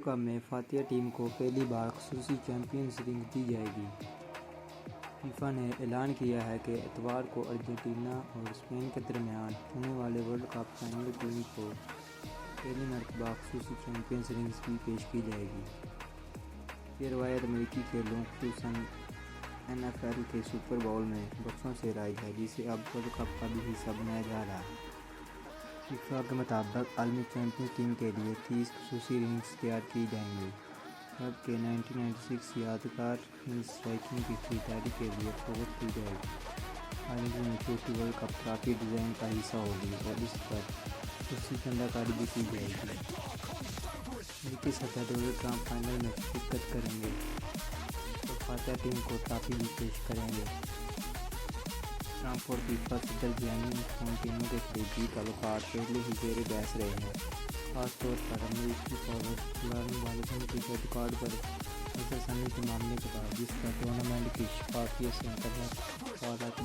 Cup میں فاتح team کو پہلی بار خصوصی چیمپئنز رنگ دی جائے گی۔ فیفا نے اعلان کیا ہے کہ اتوار کو ارجنٹینا اور اسپین کے درمیان ہونے والے ورلڈ کپ فائنل ٹیم کو پہلی مرتبہ خصوصی چیمپئنز رنگز بھی پیش کی جائے گی۔ یہ روایت امریکی کھیلوں خصوصاً NFL کے سپر باؤل میں برسوں سے رائج ہے، جسے اب ورلڈ کپ کا بھی حصہ بنایا جا رہا ہے۔ فیفا کے مطابق عالمی چیمپئنز ٹیم کے لیے 30 خصوصی رنگز تیار کیے جائیں گے، جبکہ 1996 یادگار رنگز رینکنگ کی خریداری کے لیے فروخت کی جائے گی۔ حال میں چوٹی ورلڈ کپ ٹرافی ڈیزائن کا حصہ ہوگی اور اس پر خصوصی چندہ کاری بھی کی جائے گی۔ امریکی صدر ڈونلڈ ٹرمپ فائنل میں شرکت کریں گے اور فاتح ٹیم کو ٹرافی بھی پیش کریں گے۔ ٹرمپ اور فیفا صدر جیانی انفانٹینو کے کلیدی تعلقات پہلے ہی زیر بحث رہے ہیں، خاص طور پر امریکی فارورڈ کھلاڑی والدین کی ریڈ کارڈ پر نظر ثانی کے معاملے کے بعد، جس پر ٹورنامنٹ کی شفافیت سے متعلق سوالات